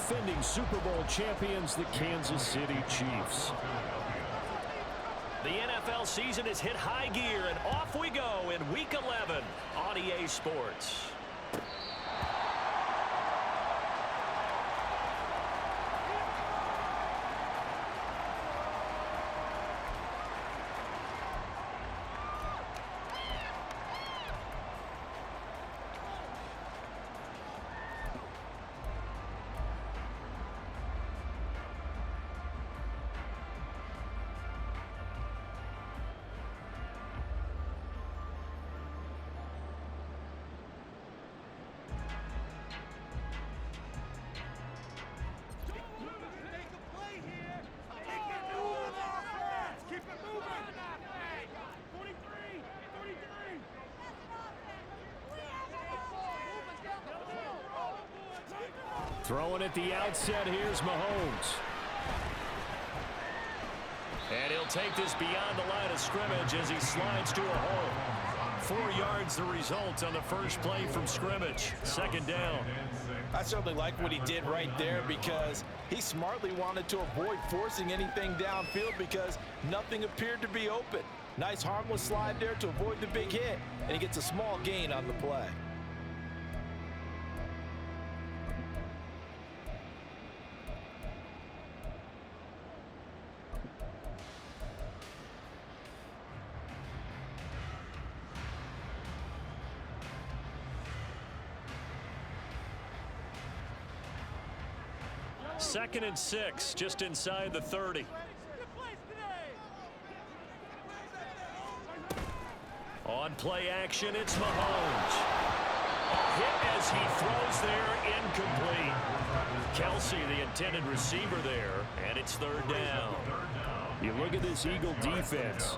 defending Super Bowl champions, the Kansas City Chiefs. The NFL season has hit high gear, and off we go in Week 11 on EA Sports. Throwing at the outset, here's Mahomes. And he'll take this beyond the line of scrimmage as he slides to a hole. 4 yards the result on the first play from scrimmage. Second down. I certainly like what he did right there because he smartly wanted to avoid forcing anything downfield because nothing appeared to be open. Nice harmless slide there to avoid the big hit, and he gets a small gain on the play. Second and 6, just inside the 30. On play action, it's Mahomes. Hit as he throws there, incomplete. Kelsey, the intended receiver there, and it's third down. You look at this Eagle defense.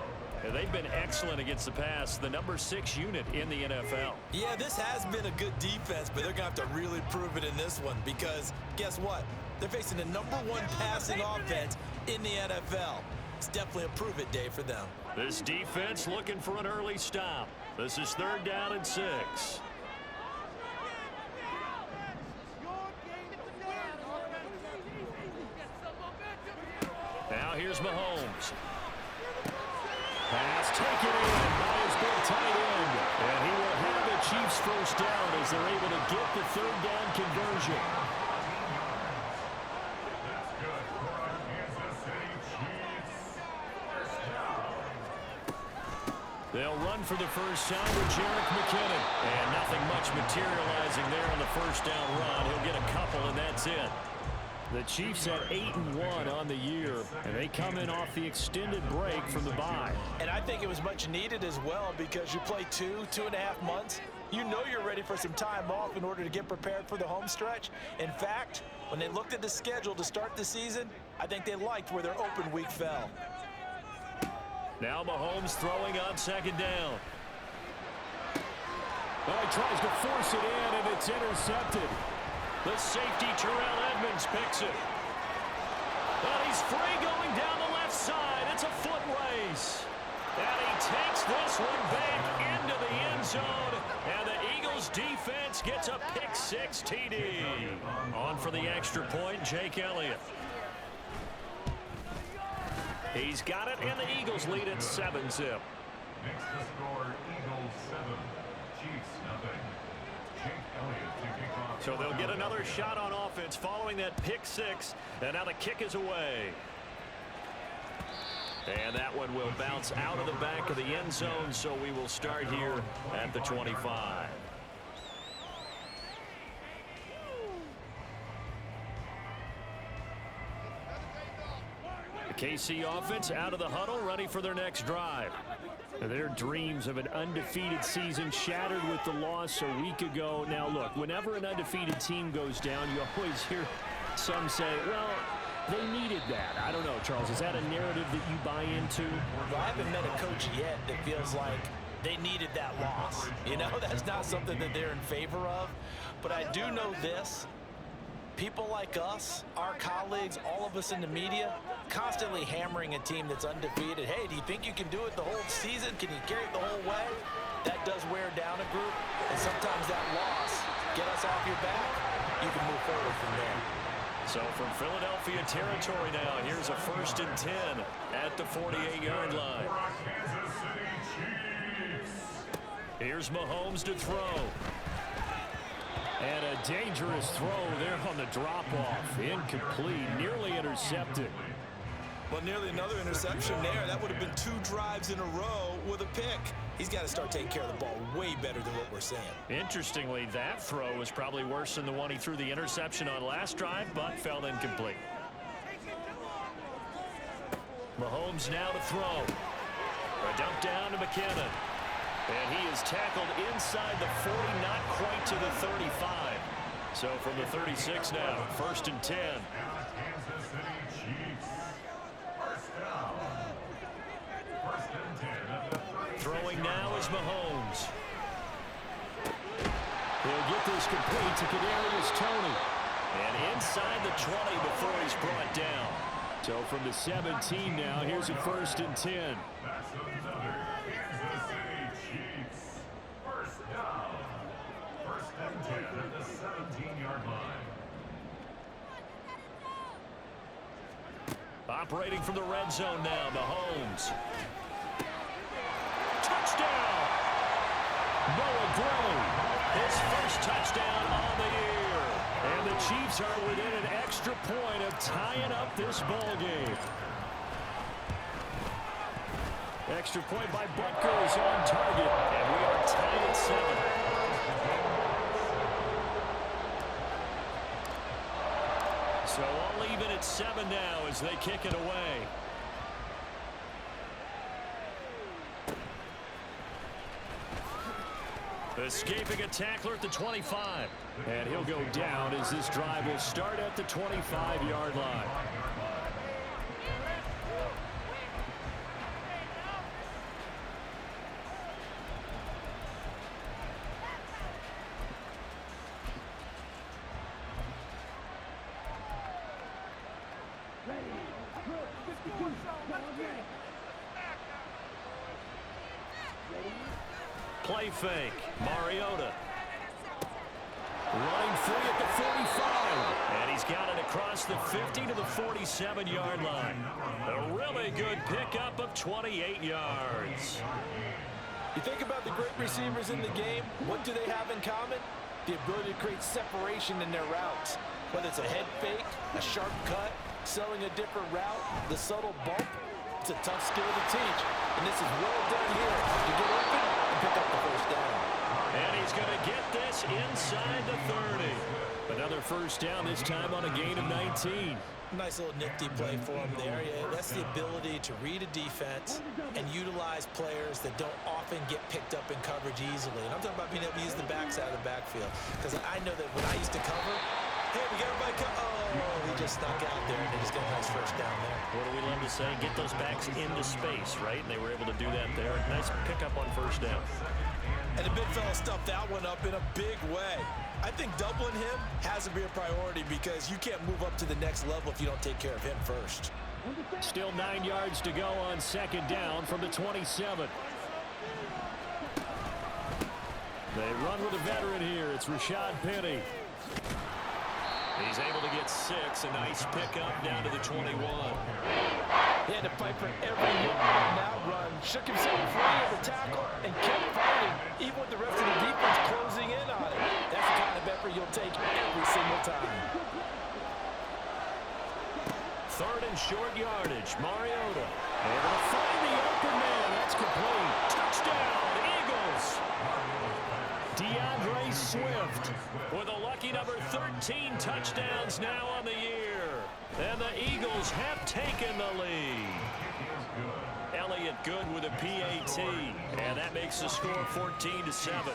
They've been excellent against the pass, the number 6 unit in the NFL. Yeah, this has been a good defense, but they're going to have to really prove it in this one because guess what? They're facing the number 1 passing offense in the NFL. It's definitely a prove-it day for them. This defense looking for an early stop. This is third down and 6. Now here's Mahomes. Pass taken in by his big tight end. And he will have the Chiefs first down as they're able to get the third down conversion. They'll run for the first time with Jerick McKinnon. And nothing much materializing there on the first down run. He'll get a couple, and that's it. The Chiefs at 8-1 on the year, and they come in off the extended break from the bye. And I think it was much needed as well because you play 2.5 months. You know you're ready for some time off in order to get prepared for the home stretch. In fact, when they looked at the schedule to start the season, I think they liked where their open week fell. Now Mahomes throwing on second down. Well, he tries to force it in, and it's intercepted. The safety, Terrell Edmonds, picks it. But he's free going down the left side. It's a foot race. And he takes this one back into the end zone. And the Eagles defense gets a pick-6 TD. On for the extra point, Jake Elliott. He's got it, and the Eagles lead at 7-zip. Next to score, Eagles 7, Chiefs nothing. Jake Elliott to kick off. So they'll get another shot on offense following that pick-6, and now the kick is away. And that one will bounce out of the back of the end zone, so we will start here at the 25. KC offense out of the huddle, ready for their next drive. Their dreams of an undefeated season shattered with the loss a week ago. Now, look, whenever an undefeated team goes down, you always hear some say, well, they needed that. I don't know, Charles. Is that a narrative that you buy into? Well, I haven't met a coach yet that feels like they needed that loss. You know, that's not something that they're in favor of. But I do know this. People like us, our colleagues, all of us in the media, constantly hammering a team that's undefeated. Hey, do you think you can do it the whole season? Can you carry it the whole way? That does wear down a group, and sometimes that loss, get us off your back, you can move forward from there. So from Philadelphia territory now, here's a 1st and 10 at the 48-yard line. Here's Mahomes to throw. And a dangerous throw there on the drop-off. Incomplete, nearly intercepted. Well, nearly another interception there. That would have been 2 drives in a row with a pick. He's got to start taking care of the ball way better than what we're saying. Interestingly, that throw was probably worse than the one he threw the interception on last drive, but fell incomplete. Mahomes now to throw. A dump down to McKinnon. And he is tackled inside the 40, not quite to the 35. So from the 36 now, 1st and 10. Throwing now is Mahomes. He'll get this complete to Kadarius Toney. And inside the 20 before he's brought down. So from the 17 now, here's a 1st and 10. That's another Kansas City Chiefs. First down. 1st and 10 at the 17-yard line. Operating from the red zone now, Mahomes. Touchdown! Noah Gray, his first touchdown on the year. And the Chiefs are within an extra point of tying up this ball game. Extra point by Butker is on target, and we are tied at 7. So all even at 7 now as they kick it away. Escaping a tackler at the 25. And he'll go down as this drive will start at the 25-yard line. Play fake. Mariota. Running free at the 45. And he's got it across the 50 to the 47-yard line. A really good pickup of 28 yards. You think about the great receivers in the game, what do they have in common? The ability to create separation in their routes. Whether it's a head fake, a sharp cut, selling a different route, the subtle bump, it's a tough skill to teach. And this is well done here. You get open and pick up the 1st down. And he's going to get this inside the 30. Another 1st down, this time on a gain of 19. Nice little nifty play for him there. Yeah, that's the ability to read a defense and utilize players that don't often get picked up in coverage easily. And I'm talking about being able to use the backside of the backfield. Because I know that when I used to cover, hey, we got everybody he just snuck out there, and they just got a nice 1st down there. What do we love to say? Get those backs into space, right? And they were able to do that there. Nice pickup on 1st down. And the big fella stuffed that one up in a big way. I think doubling him has to be a priority because you can't move up to the next level if you don't take care of him first. Still 9 yards to go on 2nd down from the 27. They run with a veteran here. It's Rashad Penny. He's able to get 6. A nice pickup down to the 21. He had to fight for every hit on that run. Shook himself free of the tackle and kept fighting, even with the rest of the defense closing in on it. That's the kind of effort you'll take every single time. 3rd and short yardage. Mariota. Able to find the open man. That's complete. Touchdown, Eagles. DeAndre Swift with a lucky number 13 touchdowns now on the year. And the Eagles have taken the lead. Elliott good with a PAT. And that makes the score 14-7.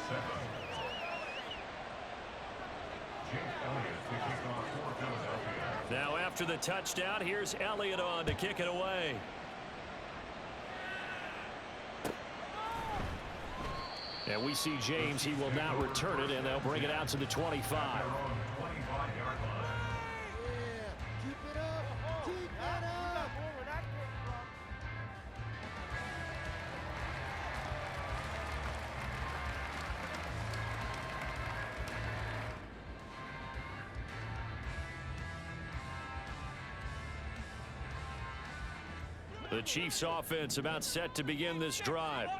Now after the touchdown, here's Elliott on to kick it away. And we see James. He will not return it, and they'll bring it out to the 25. The Chiefs offense about set to begin this drive.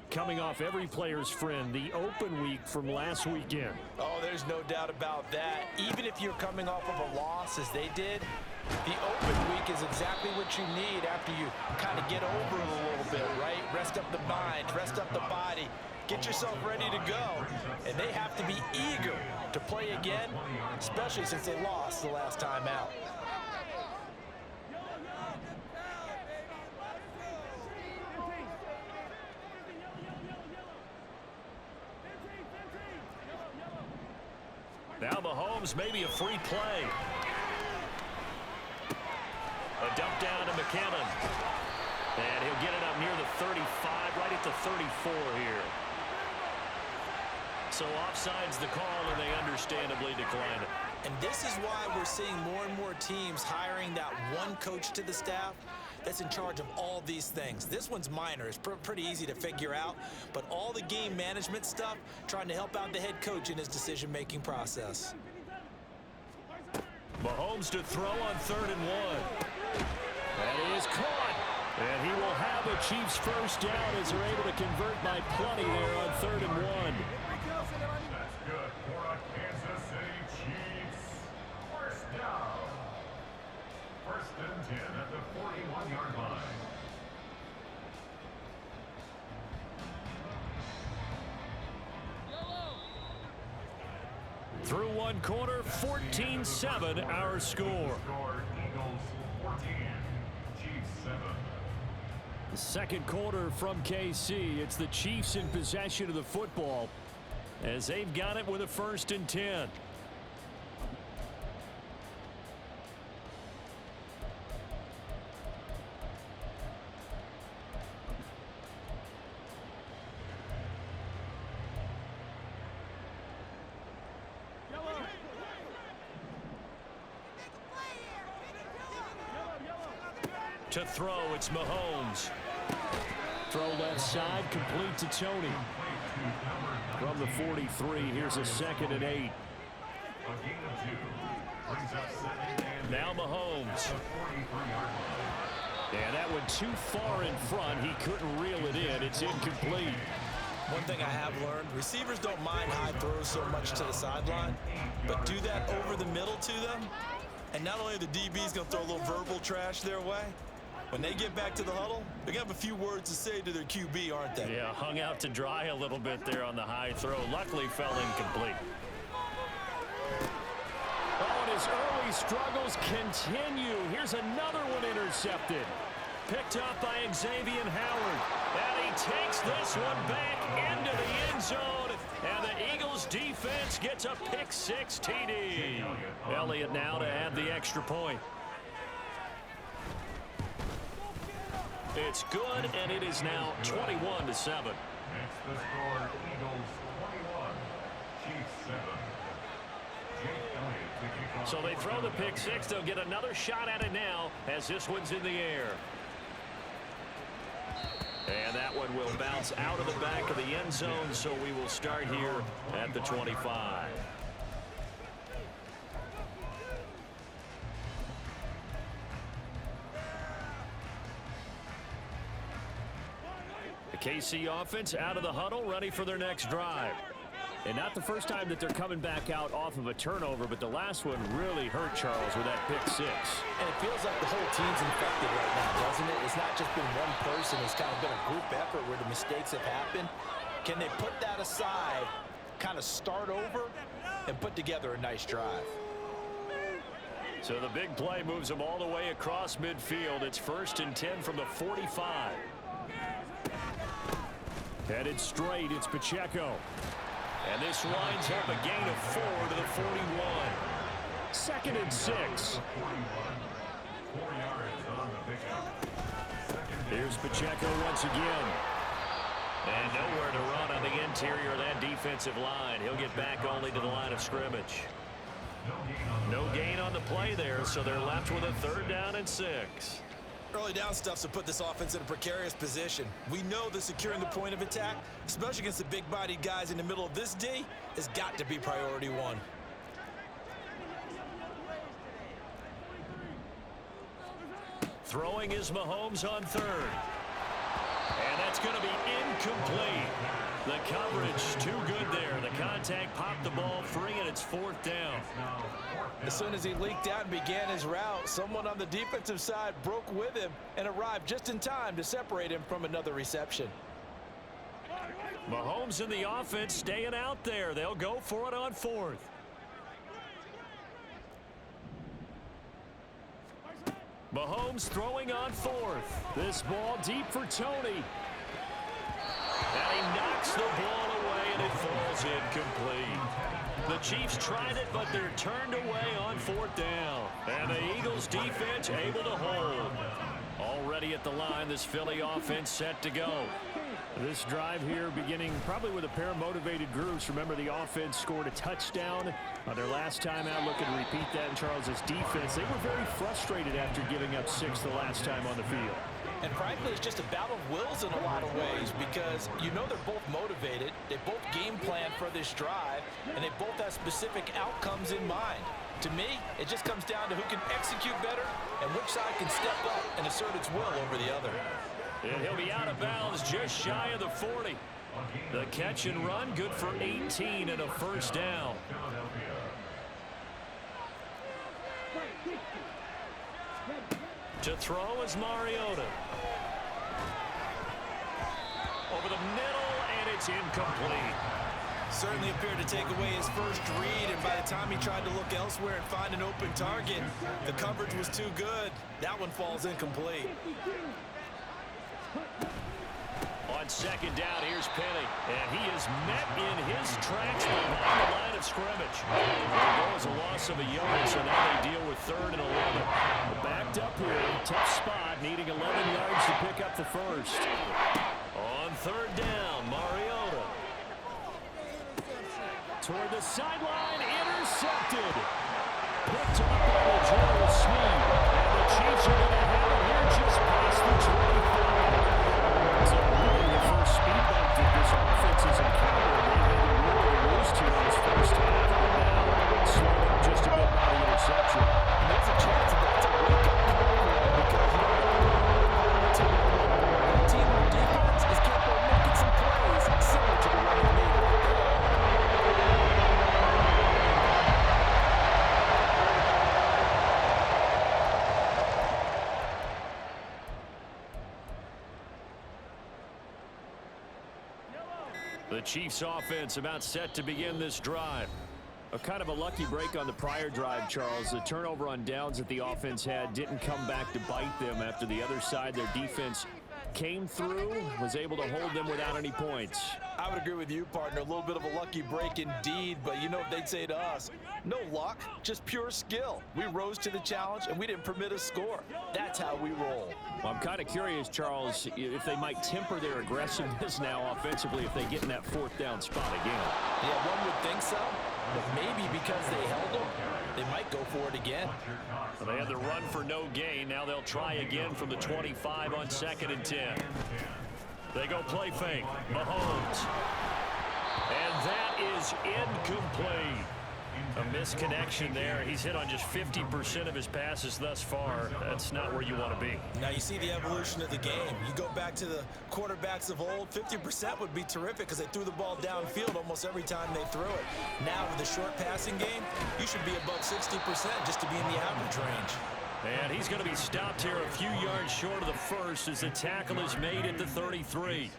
Coming off every player's friend, the open week from last weekend. Oh, there's no doubt about that. Even if you're coming off of a loss as they did, the open week is exactly what you need after you kind of get over it a little bit, right? Rest up the mind, rest up the body, get yourself ready to go. And they have to be eager to play again, especially since they lost the last time out. Now Mahomes, maybe a free play. A dump down to McKinnon. And he'll get it up near the 35, right at the 34 here. So offside's the call, and they understandably decline it. And this is why we're seeing more and more teams hiring that one coach to the staff that's in charge of all these things. This one's minor. It's pretty easy to figure out. But all the game management stuff, trying to help out the head coach in his decision-making process. Mahomes to throw on 3rd and 1. That is caught. And he will have a Chiefs first down as they're able to convert by plenty there on 3rd and 1. That's good for a Kansas City Chiefs. First down. 1st and 10 at the 41-yard line. Through one quarter, 14-7 our score. Eagles 14, Chiefs 7. The second quarter from KC. It's the Chiefs in possession of the football as they've got it with a 1st and 10. To throw, it's Mahomes. Throw left side, complete to Tony. From the 43, here's a 2nd and 8. Now Mahomes. And that went too far in front. He couldn't reel it in. It's incomplete. One thing I have learned, receivers don't mind high throws so much to the sideline, but do that over the middle to them. And not only are the DBs going to throw a little verbal trash their way, when they get back to the huddle, they're going to have a few words to say to their QB, aren't they? Yeah, hung out to dry a little bit there on the high throw. Luckily fell incomplete. Oh, and his early struggles continue. Here's another one intercepted. Picked up by Xavier Howard. And he takes this one back into the end zone. And the Eagles defense gets a pick-6 TD. Elliott now to add the extra point. It's good, and it is now 21-7. Makes the score Eagles 21, Chiefs 7. Jake Elliott to kick off. So they throw the pick-6. They'll get another shot at it now as this one's in the air. And that one will bounce out of the back of the end zone, so we will start here at the 25. The KC offense out of the huddle, ready for their next drive. And not the first time that they're coming back out off of a turnover, but the last one really hurt Charles with that pick-6. And it feels like the whole team's infected right now, doesn't it? It's not just been one person. It's kind of been a group effort where the mistakes have happened. Can they put that aside, kind of start over, and put together a nice drive? So the big play moves them all the way across midfield. It's 1st and 10 from the 45. Headed straight, it's Pacheco. And this winds up a gain of 4 to the 41. 2nd and 6. 4 yards on the pickup. Here's Pacheco once again. And nowhere to run on the interior of that defensive line. He'll get back only to the line of scrimmage. No gain on the play there, so they're left with a 3rd down and 6. Early down stuff to put this offense in a precarious position. We know that securing the point of attack, especially against the big-bodied guys in the middle of this D, has got to be priority 1. Throwing is Mahomes on third. And that's going to be incomplete. The coverage too good there. The contact popped the ball free, and it's fourth down. As soon as he leaked out and began his route, someone on the defensive side broke with him and arrived just in time to separate him from another reception. Mahomes and the offense staying out there. They'll go for it on fourth. Mahomes throwing on fourth. This ball deep for Tony. And he knocks the ball away, and it falls incomplete. The Chiefs tried it, but they're turned away on fourth down. And the Eagles defense able to hold. Already at the line, this Philly offense set to go. This drive here beginning probably with a pair of motivated groups. Remember, the offense scored a touchdown on their last time out. Looking to repeat that in Charles's defense. They were very frustrated after giving up 6 the last time on the field. And frankly, it's just a battle of wills in a lot of ways because you know they're both motivated. They both game plan for this drive, and they both have specific outcomes in mind. To me, it just comes down to who can execute better and which side can step up and assert its will over the other. And he'll be out of bounds just shy of the 40. The catch and run good for 18 and a first down. To throw is Mariota. Over the middle, and it's incomplete. Certainly appeared to take away his first read, and by the time he tried to look elsewhere and find an open target, the coverage was too good. That one falls incomplete. On second down, here's Penny, and he is met in his tracks behind the line of scrimmage. There goes a loss of a yard, so now they deal with third and 11. Backed up here, tough spot, needing 11 yards to pick up the first. On third down, Mariota. Toward the sideline, intercepted. Picked up by the Joel Snead, and the Chiefs are going to have it here just past the 25. So really the first speed bump that this offense has encountered. They had a really lose to in this first half, and now slowed up just a bit by the interception. And there's a chance that that's a wake-up call because the team on defense is capable of making some plays similar to the one they made right there. The Chiefs offense about set to begin this drive. A kind of a lucky break on the prior drive, Charles. The turnover on downs that the offense had didn't come back to bite them after the other side. Their defense came through, was able to hold them without any points. I would agree with you, partner. A little bit of a lucky break indeed, but you know what they'd say to us? No luck, just pure skill. We rose to the challenge, and we didn't permit a score. That's how we roll. Well, I'm kind of curious, Charles, if they might temper their aggressiveness now offensively if they get in that fourth down spot again. Yeah, one would think so, but maybe because they held them, they might go for it again. Well, they had the run for no gain. Now they'll try again from the 25 on 2nd and 10. They go play fake. Mahomes. And that is incomplete. A misconnection there. He's hit on just 50% of his passes thus far. That's not where you want to be. Now you see the evolution of the game. You go back to the quarterbacks of old, 50% would be terrific because they threw the ball downfield almost every time they threw it. Now with the short passing game, you should be above 60% just to be in the average range. And he's going to be stopped here a few yards short of the first as the tackle is made at the 33.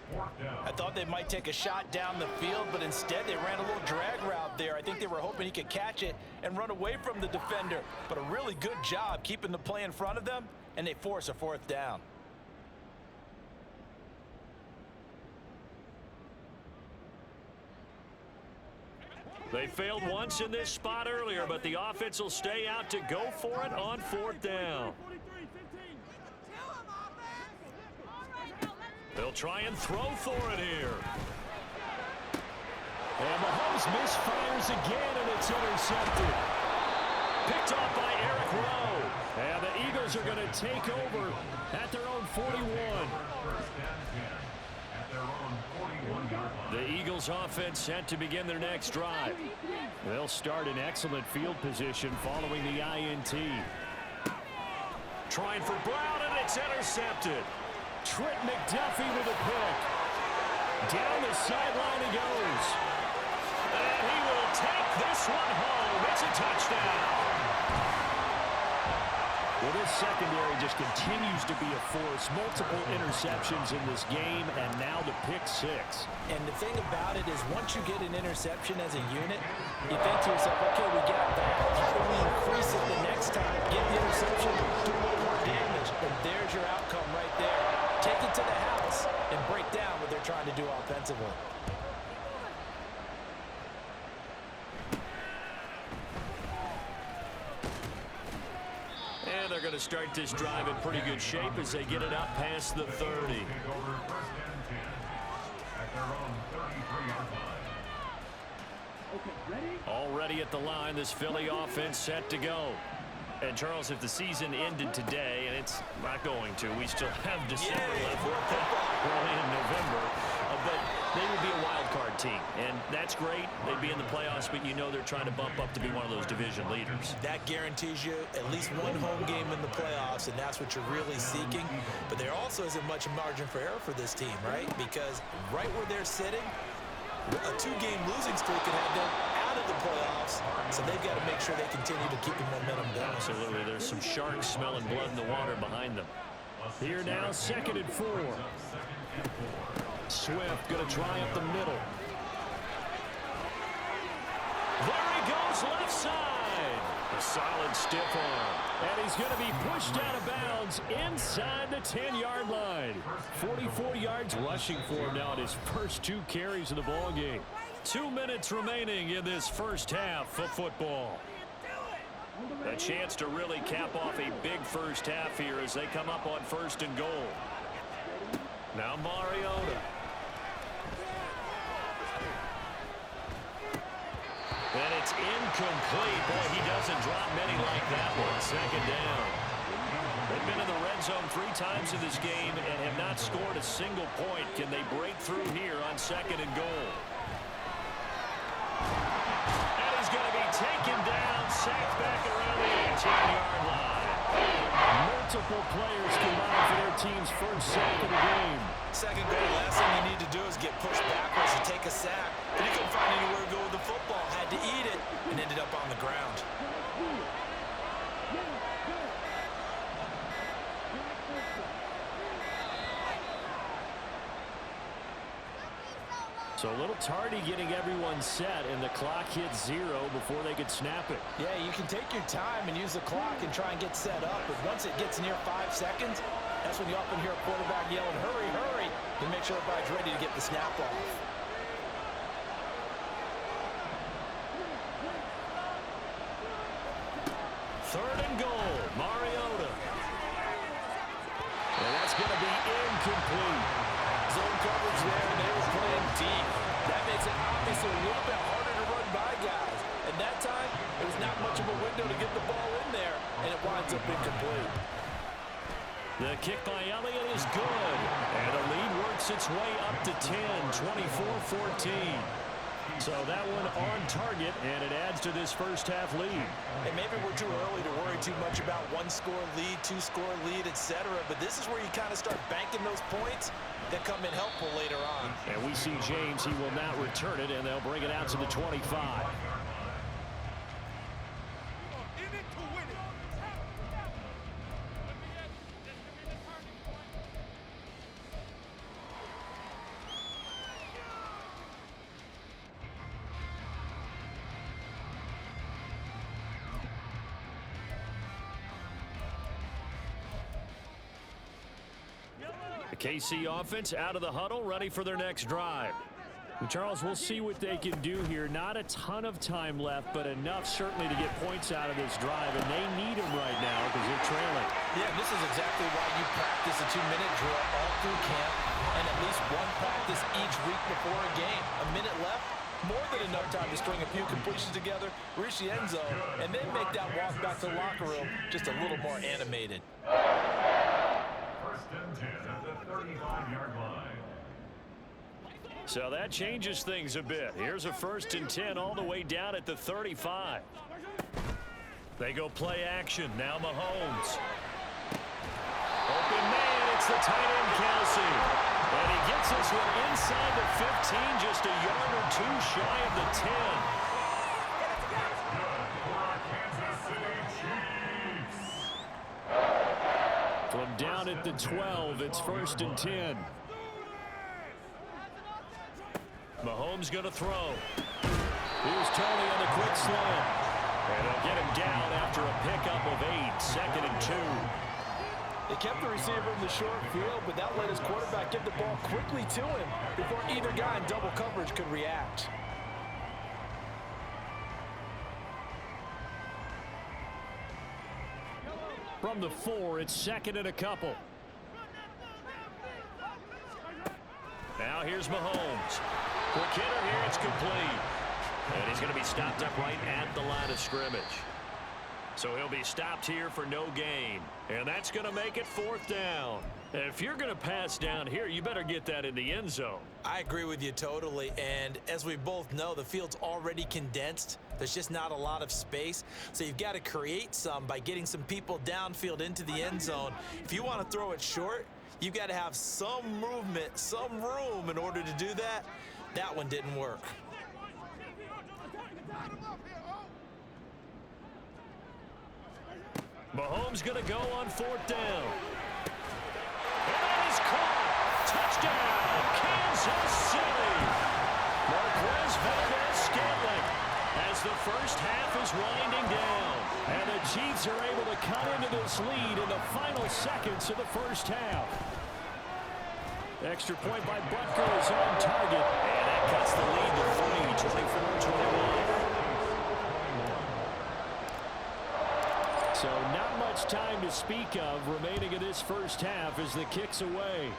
I thought they might take a shot down the field, but instead they ran a little drag route there. I think they were hoping he could catch it and run away from the defender. But a really good job keeping the play in front of them, and they force a fourth down. They failed once in this spot earlier, but the offense will stay out to go for it on fourth down. They'll try and throw for it here. And Mahomes misfires again, and it's intercepted. Picked off by Eric Rowe. And the Eagles are going to take over at their own 41. The Eagles offense set to begin their next drive. They'll start in excellent field position following the INT. Trying for Brown, and it's intercepted. Trent McDuffie with a pick. Down the sideline he goes. And he will take this one home. It's a touchdown. Well, this secondary just continues to be a force. Multiple interceptions in this game, and now the pick six. And the thing about it is once you get an interception as a unit, you think to yourself, okay, we got that. How do we increase it the next time? Get the interception, do more damage, and there's your outcome right there. Take it to the house and break down what they're trying to do offensively. And they're going to start this drive in pretty good shape as they get it up past the 30. Already at the line, this Philly offense set to go. And, Charles, if the season ended today, and it's not going to, we still have December left. We're only in November. But they would be a wild card team, and that's great. They'd be in the playoffs, but you know they're trying to bump up to be one of those division leaders. That guarantees you at least one home game in the playoffs, and that's what you're really seeking. But there also isn't much margin for error for this team, right? Because right where they're sitting, a two-game losing streak could have them out of the playoffs, so they've got to make sure they continue to keep the momentum down. Absolutely. There's some sharks smelling blood in the water behind them. Here now, 2nd and 4. Swift going to try up the middle. There he goes, left side. A solid stiff arm. And he's going to be pushed out of bounds inside the 10-yard line. 44 yards rushing for him now in his first 2 carries of the ball game. 2 minutes remaining in this first half of football. A chance to really cap off a big first half here as they come up on 1st and goal. Now Mariota. And it's incomplete. Boy, he doesn't drop many like that one. 2nd down. They've been in the red zone 3 times in this game and have not scored a single point. Can they break through here on 2nd and goal? And he's going to be taken down, sacked back around the 18-yard line. Multiple players combined for their team's first sack of the game. 2nd goal, last thing you need to do is get pushed backwards and take a sack. But he couldn't find anywhere to go with the football, had to eat it, and ended up on the ground. So a little tardy getting everyone set, and the clock hits 0 before they could snap it. Yeah, you can take your time and use the clock and try and get set up, but once it gets near 5 seconds, that's when you often hear a quarterback yelling, hurry, hurry, to make sure everybody's ready to get the snap off. Third and goal, Mariota. And that's going to be incomplete. Zone coverage there, and they were playing deep. That makes it obviously a little bit harder to run by guys. And that time, it was not much of a window to get the ball in there, and it winds up incomplete. The kick by Elliott is good. And the lead works its way up to 10, 24-14. So that one on target, and it adds to this first half lead. And maybe we're too early to worry too much about 1-score lead, 2-score lead, etc. But this is where you kind of start banking those points that come in helpful later on. And we see James, he will not return it, and they'll bring it out to the 25. The KC offense out of the huddle, ready for their next drive. And Charles, we'll see what they can do here. Not a ton of time left, but enough certainly to get points out of this drive, and they need them right now because they're trailing. Yeah, this is exactly why you practice a 2-minute drill all through camp and at least one practice each week before a game. A minute left, more than enough time to string a few completions together, reach the end zone, and then make that walk back to the locker room just a little more animated. 1st and 10 at the 35-yard line. So that changes things a bit. Here's a 1st and 10 all the way down at the 35. They go play action. Now Mahomes. Open the tight end, Kelsey. And he gets this one inside the 15, just a yard or two shy of the 10. From down at the 12, it's 1st and 10. Mahomes going to throw. Here's Tony on the quick slant. And they'll get him down after a pickup of 8, 2nd and 2. They kept the receiver in the short field, but that let his quarterback get the ball quickly to him before either guy in double coverage could react. From the 4, it's 2nd and a couple. Now here's Mahomes. Quick hitter here, it's complete. And he's going to be stopped up right at the line of scrimmage. So he'll be stopped here for no gain. And that's going to make it 4th down. If you're going to pass down here, you better get that in the end zone. I agree with you totally. And as we both know, the field's already condensed. There's just not a lot of space. So you've got to create some by getting some people downfield into the end zone. If you want to throw it short, you've got to have some movement, some room in order to do that. That one didn't work. Mahomes going to go on 4th down. And that is caught. Touchdown, Kansas City. Marquez Valdez-Scantling as the first half is winding down. And the Chiefs are able to cut into this lead in the final seconds of the first half. Extra point by Butker is on target. And that cuts the lead to 24-21. So not much time to speak of remaining in this first half as the kick's away.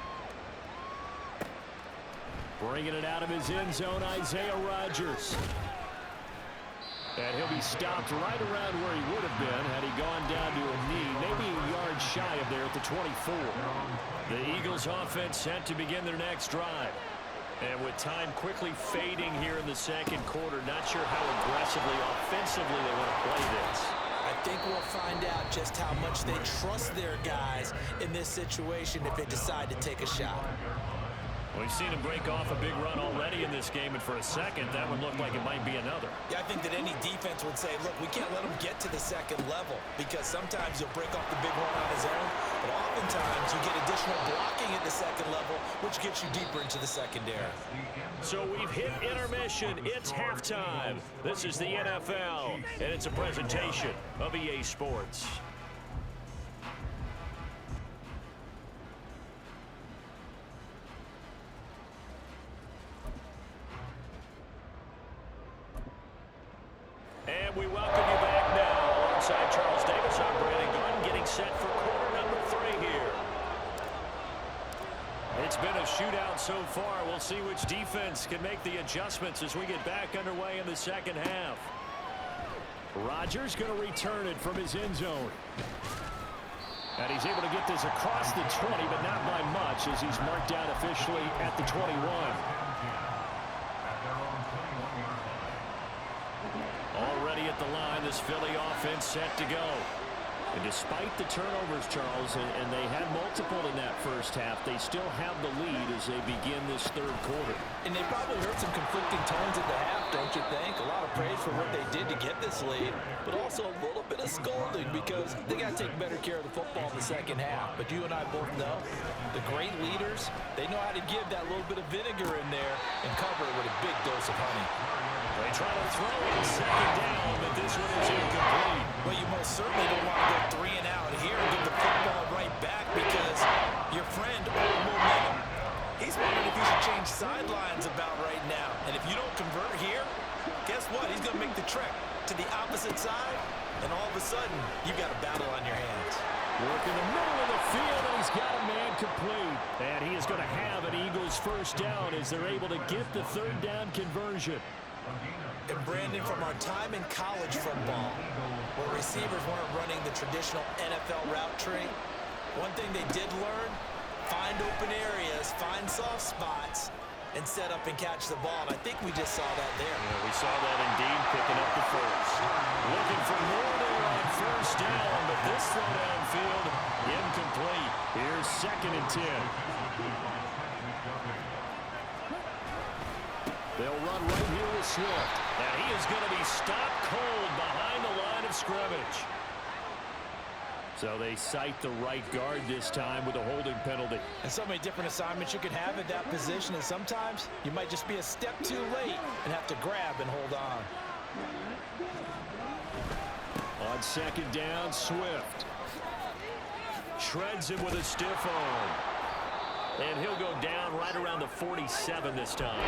Bringing it out of his end zone, Isaiah Rodgers. And he'll be stopped right around where he would have been had he gone down to a knee, maybe a yard shy of there at the 24. The Eagles offense set to begin their next drive. And with time quickly fading here in the second quarter, not sure how aggressively, offensively they want to play this. I think we'll find out just how much they trust their guys in this situation if they decide to take a shot. We've seen him break off a big run already in this game, and for a second, that would look like it might be another. Yeah, I think that any defense would say, look, we can't let him get to the second level because sometimes he'll break off the big run on his own, but oftentimes you get additional blocking at the second level, which gets you deeper into the secondary. So we've hit intermission. It's halftime. This is the NFL, and it's a presentation of EA Sports. And we welcome you back now alongside Charles Davis. I'm Brandon Gordon getting set for quarter number 3 here. It's been a shootout so far. We'll see which defense can make the adjustments as we get back underway in the second half. Rodgers going to return it from his end zone. And he's able to get this across the 20, but not by much as he's marked out officially at the 21. Already at the line, this Philly offense set to go. And despite the turnovers, Charles, and they had multiple in that first half, they still have the lead as they begin this third quarter. And they probably heard some conflicting tones at the half, don't you think? A lot of praise for what they did to get this lead, but also a little bit of scolding because they got to take better care of the football in the second half. But you and I both know the great leaders, they know how to give that little bit of vinegar in there and cover it with a big dose of honey. They try to throw it second down, but this one is incomplete. Well, you most certainly don't want to go 3 and out here and give the football right back because your friend, Old Momentum, he's wondering if he should change sidelines about right now. And if you don't convert here, guess what? He's going to make the trek to the opposite side, and all of a sudden, you've got a battle on your hands. Work in the middle of the field, and he's got a man complete. And he is going to have an Eagles first down as they're able to get the third down conversion. And Brandon, from our time in college football, where receivers weren't running the traditional NFL route tree, one thing they did learn, find open areas, find soft spots, and set up and catch the ball. And I think we just saw that there. Yeah, we saw that indeed, picking up the first. Looking for more there on first down, but this throw downfield, incomplete. Here's a 2nd and 10. They'll run right here with Swift. And he is going to be stopped cold behind the line of scrimmage. So they cite the right guard this time with a holding penalty. And so many different assignments you could have at that position, and sometimes you might just be a step too late and have to grab and hold on. On 2nd down, Swift. Shreds him with a stiff arm. And he'll go down right around the 47 this time.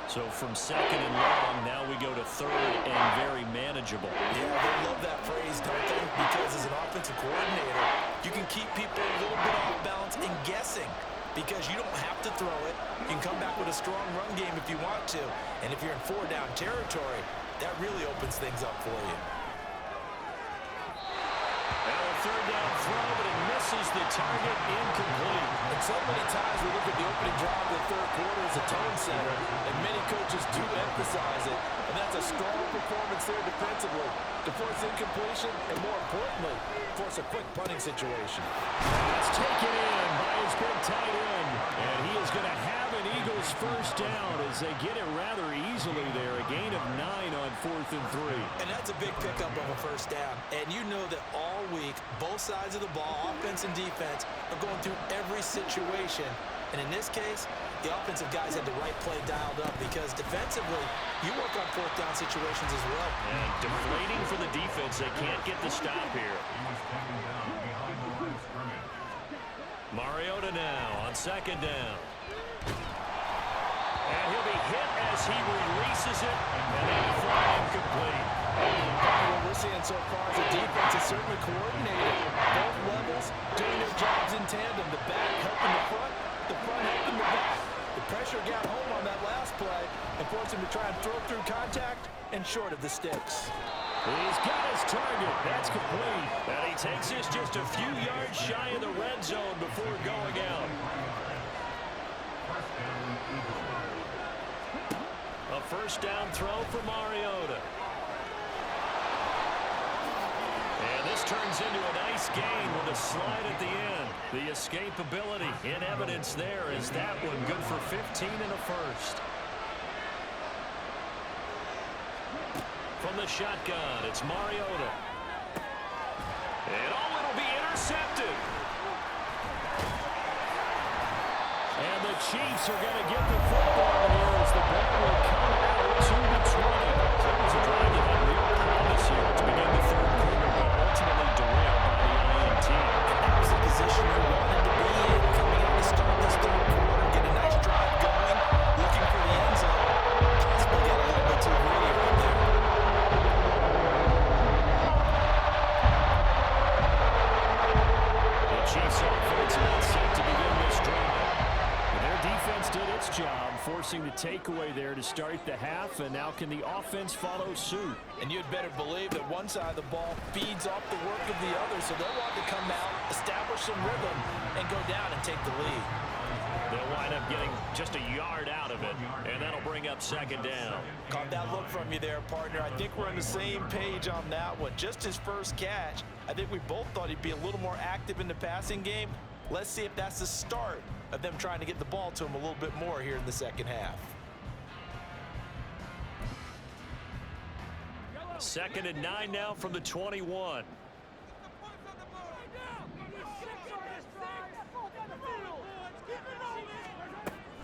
So from 2nd and long, now we go to 3rd and very manageable. Yeah, they love that phrase, don't they? Because as an offensive coordinator, you can keep people a little bit off balance and guessing because you don't have to throw it. You can come back with a strong run game if you want to. And if you're in 4-down territory, that really opens things up for you. Now a 3rd down throw, but it misses the target, incomplete. And so many times we look at the opening drive of the 3rd quarter as a tone setter, and many coaches do emphasize it. And that's a strong performance there defensively to force incompletion and, more importantly, force a quick punting situation. It's taken in by his big tight end. And he is going to have an Eagles 1st down as they get it rather easily there. A gain of 9 on 4th and 3. And that's a big pickup of a 1st down. And you know that all week, both sides of the ball, offense and defense, are going through every situation. And in this case, the offensive guys had the right play dialed up because defensively, you work on 4th down situations as well. And deflating for the defense. They can't get the stop here. Mariota now on 2nd down. And he'll be hit as he releases it. And then a fly incomplete. What we're seeing so far is the defense is certainly coordinated. Both levels doing their jobs in tandem. The back helping the front helping the back. The pressure got home on that last play and forced him to try and throw through contact and short of the sticks. He's got his target. That's complete. And he takes this just a few yards shy of the red zone before going out. A 1st down throw for Mariota. And this turns into a nice gain with a slide at the end. The escapability in evidence there is that one good for 15 and a 1st. From the shotgun, it's Mariota. And it'll be intercepted. And the Chiefs are going to get the football here as the ball will come out to the 20. So it was a drive that had real promise here to begin the 3rd quarter, but ultimately derailed by the INT. And that was the position you wanted to be in coming out to start this 3rd quarter. Get a nice drive going, looking for the end zone. Possibly get a little bit too greedy right there. The Chiefs offense not set to begin this drive. Their defense did its job, forcing the takeaway there to start the half, and now can the offense follow suit? And you'd better believe that one side of the ball feeds off the work of the other, so they'll want to come out, establish some rhythm, and go down and take the lead. They'll wind up getting just a yard out of it, and that'll bring up 2nd down. Caught that look from you there, partner. I think we're on the same page on that one. Just his first catch, I think we both thought he'd be a little more active in the passing game. Let's see if that's the start of them trying to get the ball to him a little bit more here in the 2nd half. 2nd and 9 now from the 21.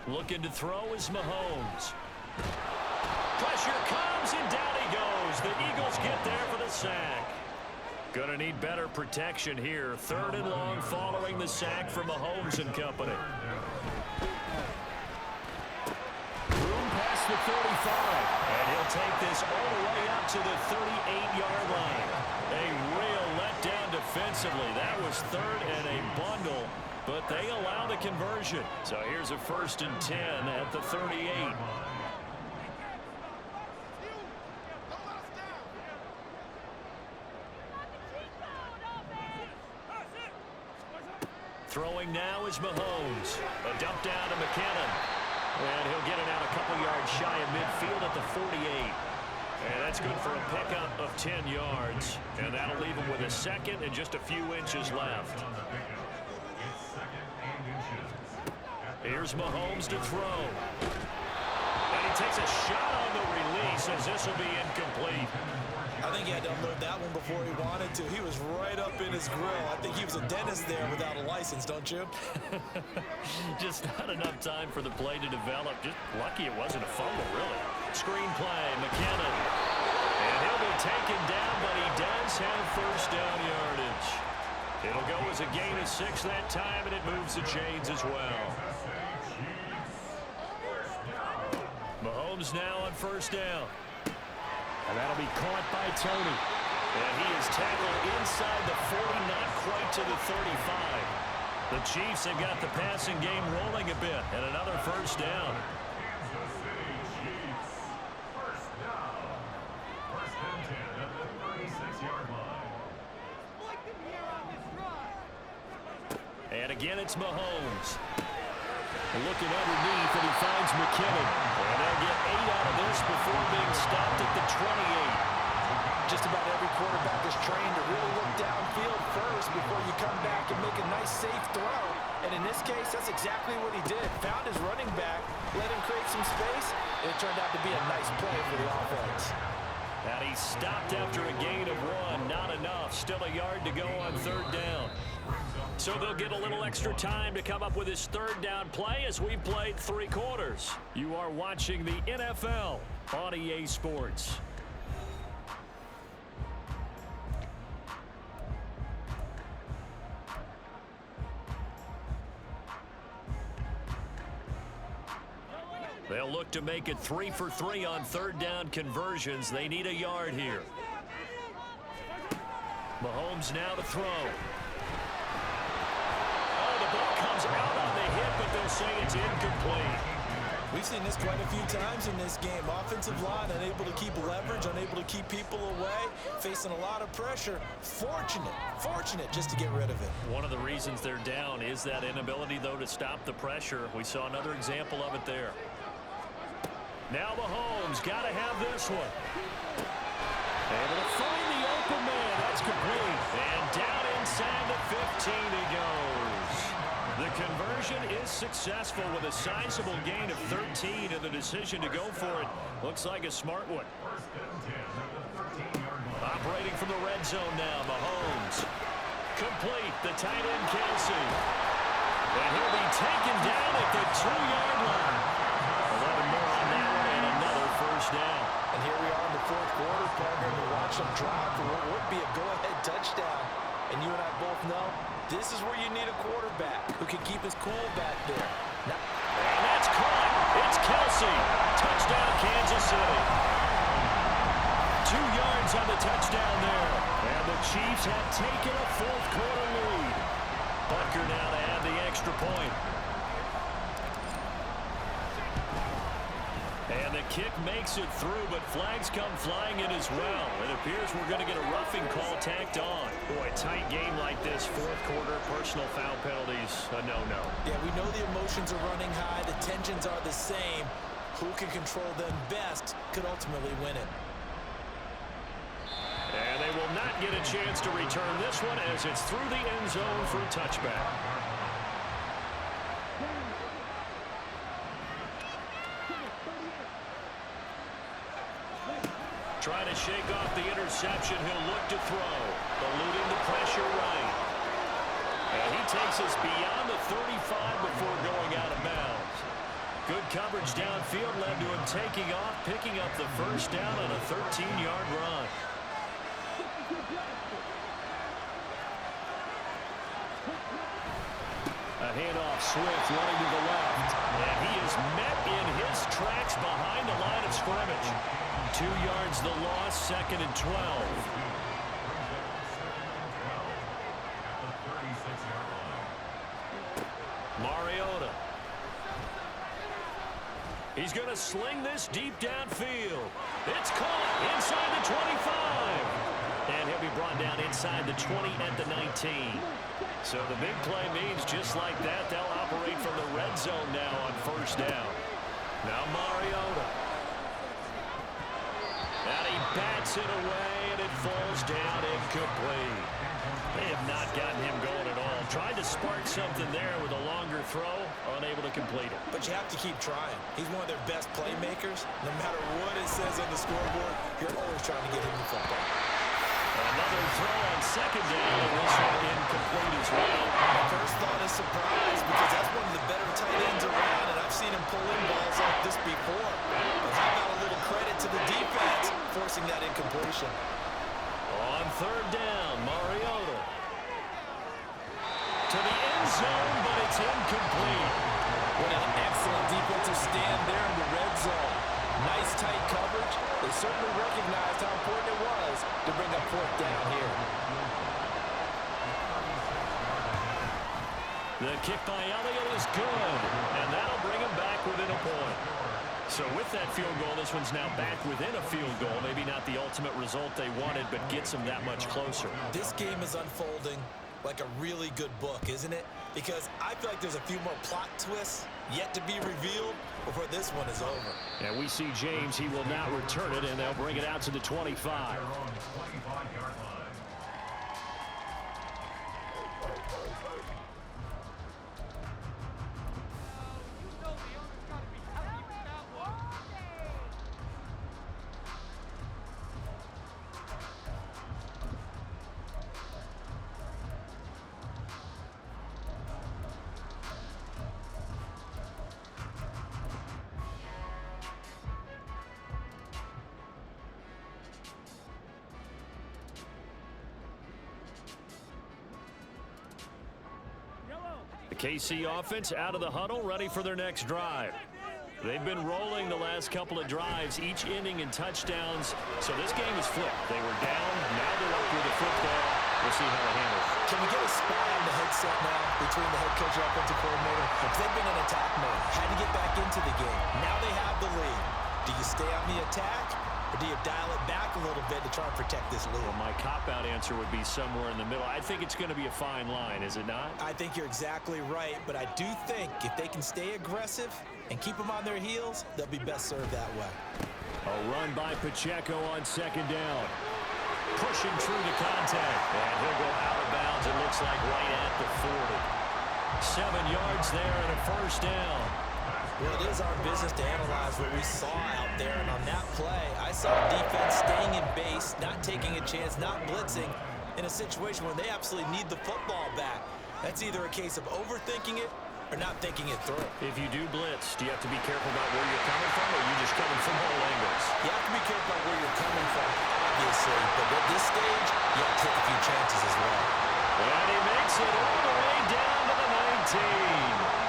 Looking to throw is Mahomes. Pressure comes and down he goes. The Eagles get there for the sack. Gonna need better protection here. 3rd and long following the sack from Mahomes and company. Room past the 35. And he'll take this all the way up to the 38-yard line. A real letdown defensively. That was 3rd and a bundle, but they allow the conversion. So here's a 1st and 10 at the 38. Throwing now is Mahomes. A dump down to McKinnon. And he'll get it out a couple yards shy of midfield at the 48. And that's good for a pickup of 10 yards. And that'll leave him with a 2nd and just a few inches left. Here's Mahomes to throw. And he takes a shot on the release as this will be incomplete. I think he had to unload that one before he wanted to. He was right up in his grill. I think he was a dentist there without a license, don't you? Just not enough time for the play to develop. Just lucky it wasn't a fumble, really. Screen play, McKinnon. And he'll be taken down, but he does have first down yardage. It'll go as a gain of 6 that time, and it moves the chains as well. Mahomes now on first down. And that'll be caught by Tony. And he is tackled inside the 40, not quite to the 35. The Chiefs have got the passing game rolling a bit, and another first down. Kansas City Chiefs. First down. First and 10 at the 36-yard line. And again, it's Mahomes. Looking underneath, and he finds McKinnon. And they'll get 8 out of this before being stopped at the 28. Just about every quarterback is trained to really look downfield first before you come back and make a nice, safe throw. And in this case, that's exactly what he did. Found his running back, let him create some space, and it turned out to be a nice play for the offense. And he stopped after a gain of 1. Not enough. Still a yard to go on third down. So they'll get a little extra time to come up with his third down play as we played 3 quarters. You are watching the NFL on EA Sports. They'll look to make it 3 for 3 on third down conversions. They need a yard here. Mahomes now to throw. Oh, the ball comes out on the hit, but they'll say it's incomplete. We've seen this quite a few times in this game. Offensive line unable to keep leverage, unable to keep people away, facing a lot of pressure. Fortunate just to get rid of it. One of the reasons they're down is that inability, though, to stop the pressure. We saw another example of it there. Now Mahomes got to have this one. Able to find the open man. That's complete. And down inside the 15 he goes. The conversion is successful with a sizable gain of 13, and the decision to go for it looks like a smart one. Operating from the red zone now, Mahomes. Complete, the tight end Kelsey. And he'll be taken down at the 2-yard line. 11 more on that one, and another first down. And here we are in the fourth quarter, partner, to watch them drive for what would be a go-ahead touchdown. And you and I both know this is where you need a quarterback who can keep his cool back there. And that's caught. It's Kelsey. Touchdown, Kansas City. 2 yards on the touchdown there. And the Chiefs have taken a fourth quarter lead. Butker now to add the extra point. And the kick makes it through, but flags come flying in as well. It appears we're going to get a roughing call tacked on. Boy, a tight game like this, fourth quarter, personal foul penalties, a no-no. Yeah, we know the emotions are running high. The tensions are the same. Who can control them best could ultimately win it. And they will not get a chance to return this one as it's through the end zone for a touchback. Trying to shake off the interception. He'll look to throw. Eluding the pressure right. And he takes us beyond the 35 before going out of bounds. Good coverage downfield led to him taking off, picking up the first down on a 13-yard run. A handoff, Swift running to the left. And he is met in his tracks behind the line of scrimmage. 2 yards the loss, 2nd and 12. Mariota. He's going to sling this deep downfield. It's caught inside the 25. And he'll be brought down inside the 20 at the 19. So the big play means just like that, they'll operate from the red zone now on first down. Now Mariota. And he bats it away, and it falls down incomplete. They have not gotten him going at all Tried to spark something there with a longer throw, unable to complete it. But you have to keep trying. He's one of their best playmakers. No matter what it says on the scoreboard, you're always trying to get him the football. Another throw on second down, and this one incomplete as well. My first thought is surprise because that's one of the better tight ends around, and I've seen him pull in balls like this before. But how about a little credit to the defense forcing that incompletion? On third down, Mariota. To the end zone, but it's incomplete. What an excellent defensive stand there in the red zone. Nice tight coverage. They certainly recognized how important it was to bring up fourth down here. The kick by Elliott is good, and that'll bring him back within a point. So with that field goal, this one's now back within a field goal. Maybe not the ultimate result they wanted, but gets them that much closer. This game is unfolding like a really good book, isn't it? Because I feel like there's a few more plot twists yet to be revealed before this one is over. And we see James. He will not return it, and they'll bring it out to the 25. KC offense out of the huddle, ready for their next drive. They've been rolling the last couple of drives, each inning in touchdowns. So this game is flipped. They were down, now they're up with the football. We'll see how they handle it. Can we get a spy on the headset now between the head coach and offensive coordinator? Because they've been in attack mode. Had to get back into the game. Now they have the lead. Do you stay on the attack, or do you dial it back a little bit to try and protect this lead? Well, my cop-out answer would be somewhere in the middle. I think it's going to be a fine line, is it not? I think you're exactly right, but I do think if they can stay aggressive and keep them on their heels, they'll be best served that way. A run by Pacheco on second down. Pushing through the contact. And he'll go out of bounds, it looks like right at the 40. 7 yards there and a first down. Well, it is our business to analyze what we saw out there, and on that play, I saw defense staying in base, not taking a chance, not blitzing, in a situation where they absolutely need the football back. That's either a case of overthinking it or not thinking it through. If you do blitz, do you have to be careful about where you're coming from, or are you just coming from all angles? You have to be careful about where you're coming from, obviously, but at this stage, you have to take a few chances as well. And he makes it all the way down to the 19.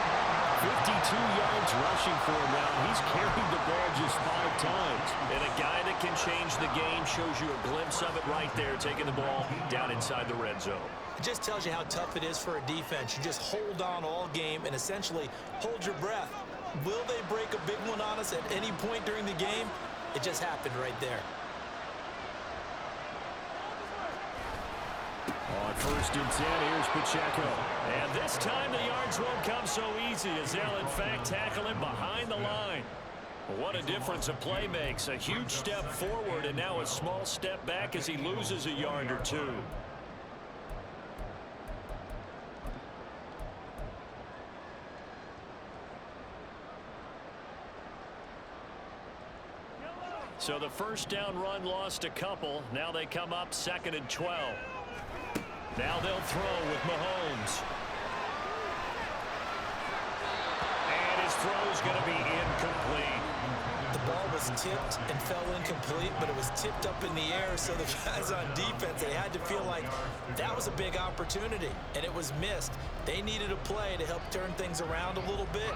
52 yards rushing for him now. He's carried the ball just 5 times. And a guy that can change the game, shows you a glimpse of it right there, taking the ball down inside the red zone. It just tells you how tough it is for a defense. You just hold on all game and essentially hold your breath. Will they break a big one on us at any point during the game? It just happened right there. On first and 10, here's Pacheco. And this time the yards won't come so easy as they'll, in fact, tackle him behind the line. What a difference a play makes. A huge step forward and now a small step back as he loses a yard or two. So the first down run lost a couple. Now they come up 2nd and 12. Now they'll throw with Mahomes. And his throw's going to be incomplete. The ball was tipped and fell incomplete, but it was tipped up in the air, so the guys on defense, they had to feel like that was a big opportunity, and it was missed. They needed a play to help turn things around a little bit.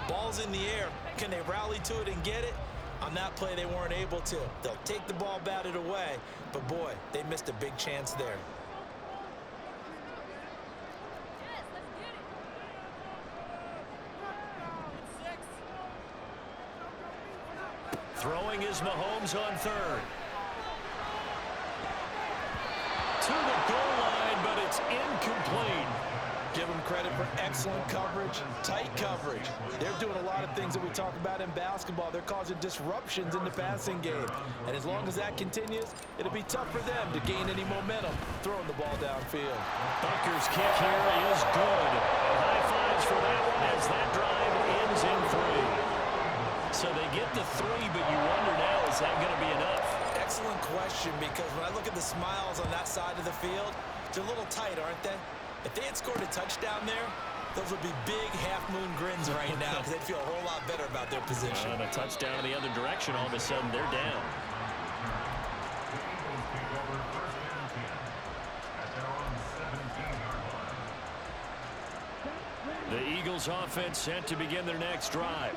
Ball's in the air. Can they rally to it and get it? On that play, they weren't able to. They'll take the ball batted away, but boy, they missed a big chance there. Throwing is Mahomes on third. To the goal line, but it's incomplete. Give them credit for excellent coverage, tight coverage. They're doing a lot of things that we talk about in basketball. They're causing disruptions in the passing game. And as long as that continues, it'll be tough for them to gain any momentum throwing the ball downfield. Bucker's kick here is good. get the 3, but you wonder now, is that going to be enough? Excellent question, because when I look at the smiles on that side of the field, they're a little tight, aren't they? If they had scored a touchdown there, those would be big half-moon grins right now because they'd feel a whole lot better about their position. And a touchdown in the other direction, all of a sudden they're down. The Eagles offense set to begin their next drive.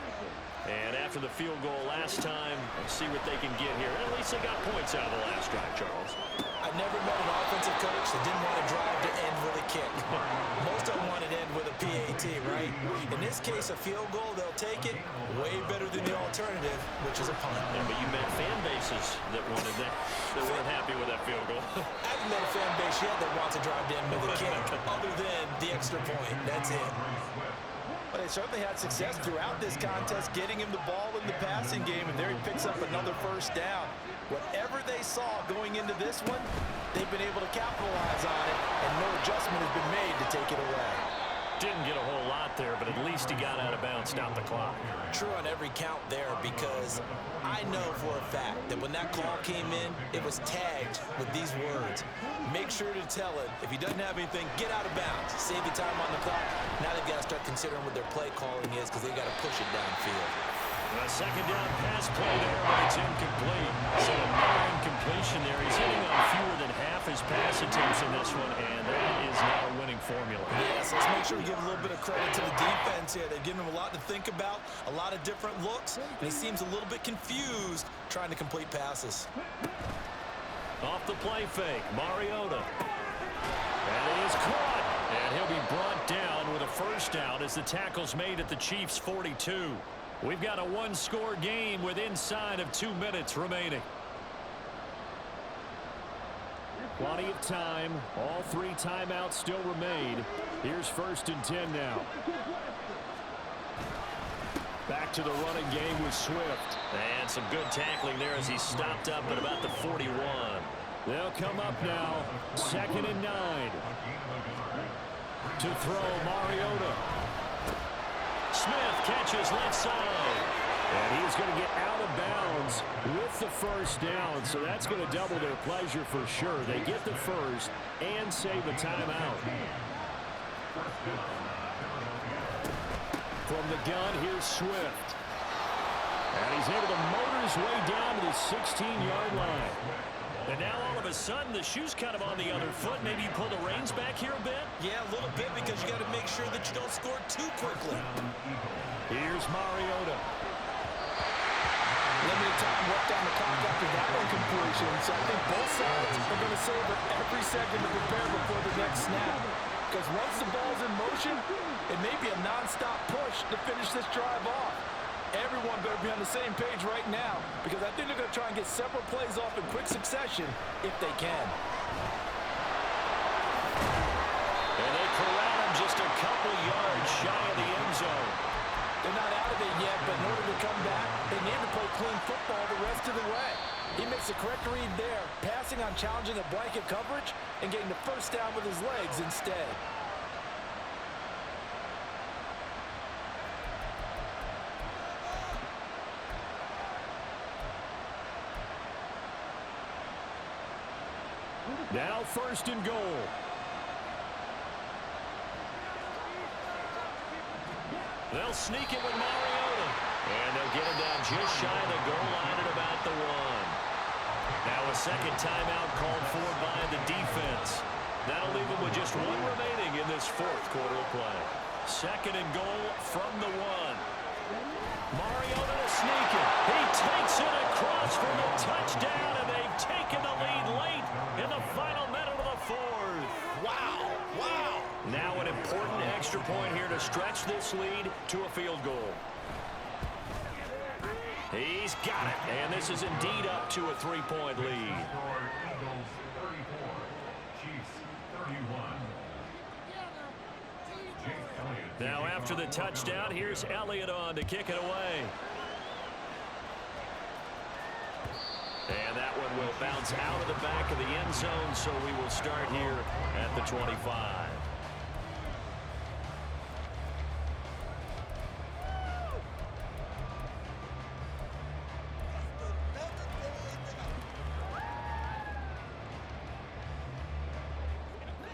And after the field goal last time, let's see what they can get here. At least they got points out of the last drive, Charles. I never met an offensive coach that didn't want to drive to end with a kick. Most of them want to end with a PAT, right? In this case, a field goal, they'll take it. Way better than the alternative, which is a punt. Yeah, but you met fan bases that wanted that, that weren't happy with that field goal. I haven't met a fan base yet that wants to drive to end with a kick, other than the extra point. That's it. But they certainly had success throughout this contest, getting him the ball in the passing game, and there he picks up another first down. Whatever they saw going into this one, they've been able to capitalize on it, and no adjustment has been made to take it away. Didn't get a whole lot there, but at least he got out of bounds, stopped the clock. True on every count there, because I know for a fact that when that call came in, it was tagged with these words. Make sure to tell him, if he doesn't have anything, get out of bounds. Save the time on the clock. Now they've got to start considering what their play calling is because they've got to push it downfield. A second down pass play there, but it's incomplete. So another incompletion there. He's hitting on fewer than half his pass attempts in this one, and that is not a winning formula. Yes, let's make sure we give a little bit of credit to the defense here. They've given him a lot to think about, a lot of different looks, and he seems a little bit confused trying to complete passes. Off the play fake, Mariota. And he is caught, and he'll be brought down with a first down as the tackle's made at the Chiefs' 42. We've got a one-score game with inside of 2 minutes remaining. Plenty of time. All 3 timeouts still remain. Here's 1st and 10 now. Back to the running game with Swift. And some good tackling there as he stopped up at about the 41. They'll come up now. 2nd and 9. To throw, Mariota. Smith catches left side. And he's going to get out of bounds with the first down. So that's going to double their pleasure for sure. They get the first and save a timeout. From the gun, here's Swift. And he's able to motor his way down to the 16-yard line. And now all of a sudden, the shoe's kind of on the other foot. Maybe you pull the reins back here a bit? Yeah, a little bit, because you got to make sure that you don't score too quickly. Here's Mariota. Limited time left on the clock after that incompletion, so I think both sides are going to savor every second to prepare before the next snap. Because once the ball's in motion, it may be a non-stop push to finish this drive off. Everyone better be on the same page right now, because I think they're going to try and get several plays off in quick succession if they can. And they corral him just a couple yards shy of the end zone. They're not out of it yet, but in order to come back, they need to play clean football the rest of the way. He makes the correct read there, passing on challenging the blanket coverage and getting the first down with his legs instead. Now 1st and goal. They'll sneak it with Mariota. And they'll get him down just shy of the goal line at about the 1. Now a second timeout called for by the defense. That'll leave them with just 1 remaining in this 4th quarter of play. 2nd and goal from the 1. Mariota to sneak it. He takes it across for the touchdown, and they've taken the lead late in the final minute of the 4th. Wow, wow. Now an important extra point here to stretch this lead to a field goal. He's got it, and this is indeed up to a 3-point lead. Eagles 34, Chiefs 31. Now after the touchdown, here's Elliott on to kick it away. And that one will bounce out of the back of the end zone, so we will start here at the 25.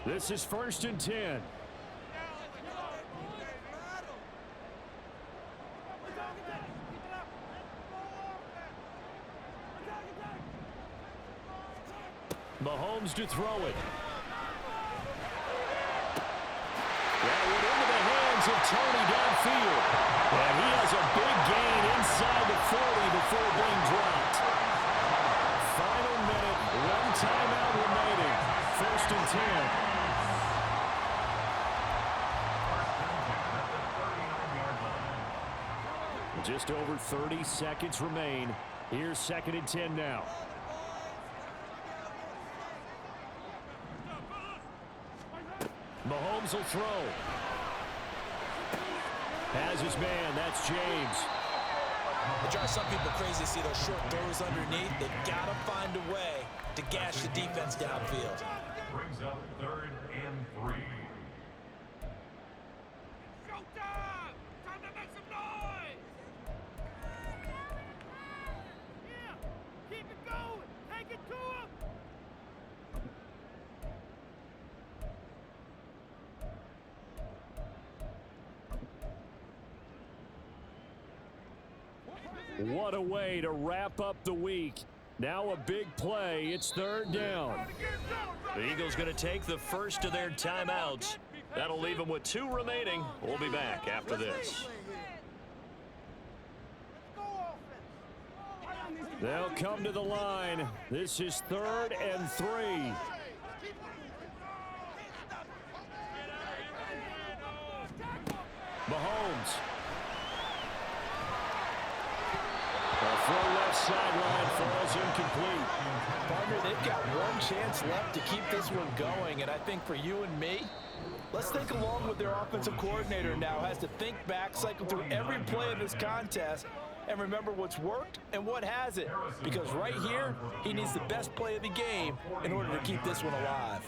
This is 1st and 10. Mahomes to throw it. That went into the hands of Tony downfield. And he has a big gain inside the 40 before being dropped. Final minute, one timeout remaining. 1st and 10. Just over 30 seconds remain. Here's 2nd and 10 now. Mahomes will throw. Has his man. That's James. It drives some people crazy to see those short throws underneath. They got to find a way to gash the defense downfield. Brings up 3rd and 3. Showtime! Time to make some noise! Yeah, keep it going. Take it to him. What a way to wrap up the week. Now a big play. It's 3rd down. The Eagles going to take the first of their timeouts. That'll leave them with 2 remaining. We'll be back after this. They'll come to the line. This is 3rd and 3. Mahomes. The throw left sideline falls incomplete. Partner, they've got one chance left to keep this one going, and I think for you and me, let's think along with their offensive coordinator now. Has to think back, cycle through every play in this contest, and remember what's worked and what hasn't. Because right here, he needs the best play of the game in order to keep this one alive.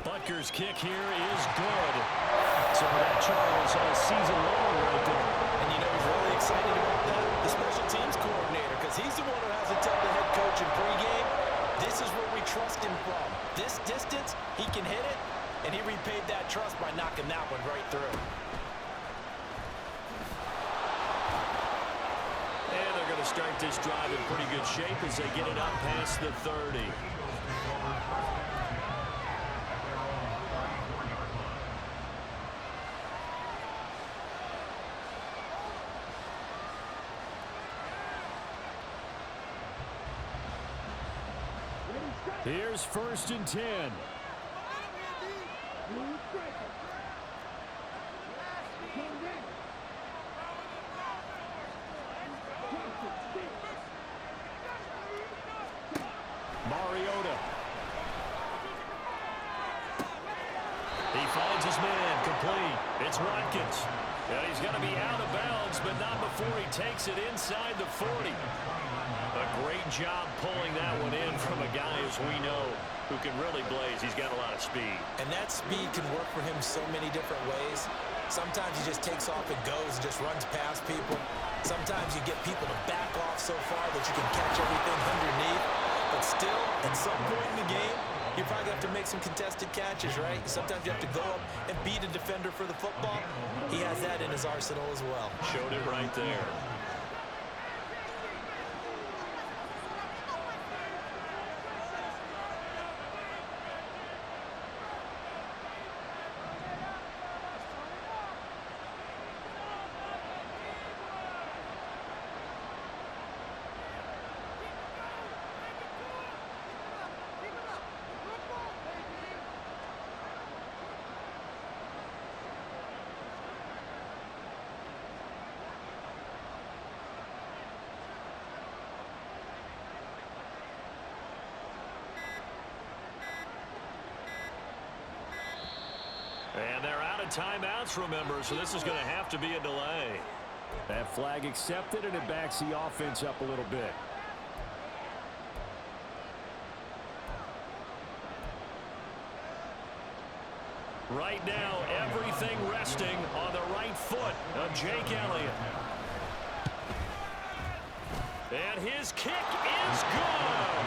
Butker's kick here is good. So that Charles all season long right there. And you know who's really excited about that? The special teams coordinator, because he's the one who has to tell the head coach in pregame, this is where we trust him from. This distance, he can hit it, and he repaid that trust by knocking that one right through. And they're going to start this drive in pretty good shape as they get it up past the 30. Here's 1st and 10. Mariota. He finds his man complete. It's Watkins. And he's going to be out of bounds, but not before he takes it inside the 40. A great job pulling that one in from a guy, as we know, who can really blaze. He's got a lot of speed. And that speed can work for him so many different ways. Sometimes he just takes off and goes and just runs past people. Sometimes you get people to back off so far that you can catch everything underneath. But still, at some point in the game, you probably have to make some contested catches, right? Sometimes you have to go up and beat a defender for the football. He has that in his arsenal as well. Showed it right there. And they're out of timeouts, remember, so this is going to have to be a delay. That flag accepted, and it backs the offense up a little bit. Right now, everything resting on the right foot of Jake Elliott. And his kick is good.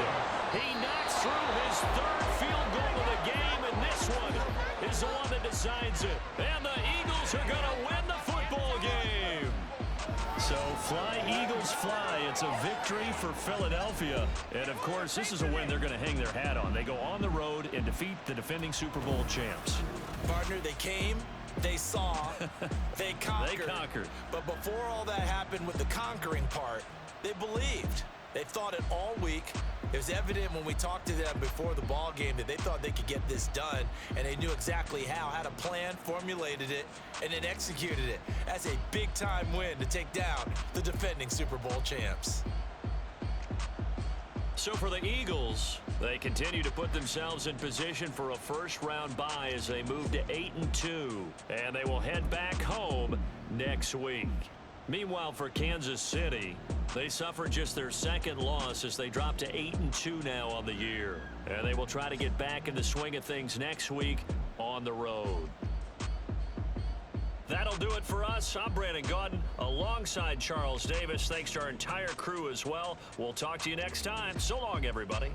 He knocks through his third field goal of the game, and this one is the one that decides it. And the Eagles are going to win the football game. So fly, Eagles, fly. It's a victory for Philadelphia. And, of course, this is a win they're going to hang their hat on. They go on the road and defeat the defending Super Bowl champs. Partner, they came, they saw, they conquered. They conquered. But before all that happened with the conquering part, they believed. They thought it all week. It was evident when we talked to them before the ball game that they thought they could get this done, and they knew exactly how, had a plan, formulated it, and then executed it. That's a big-time win to take down the defending Super Bowl champs. So for the Eagles, they continue to put themselves in position for a first-round bye as they move to 8-2, and they will head back home next week. Meanwhile, for Kansas City, they suffered just their second loss as they drop to 8-2 now on the year. And they will try to get back in the swing of things next week on the road. That'll do it for us. I'm Brandon Gaudin alongside Charles Davis. Thanks to our entire crew as well. We'll talk to you next time. So long, everybody.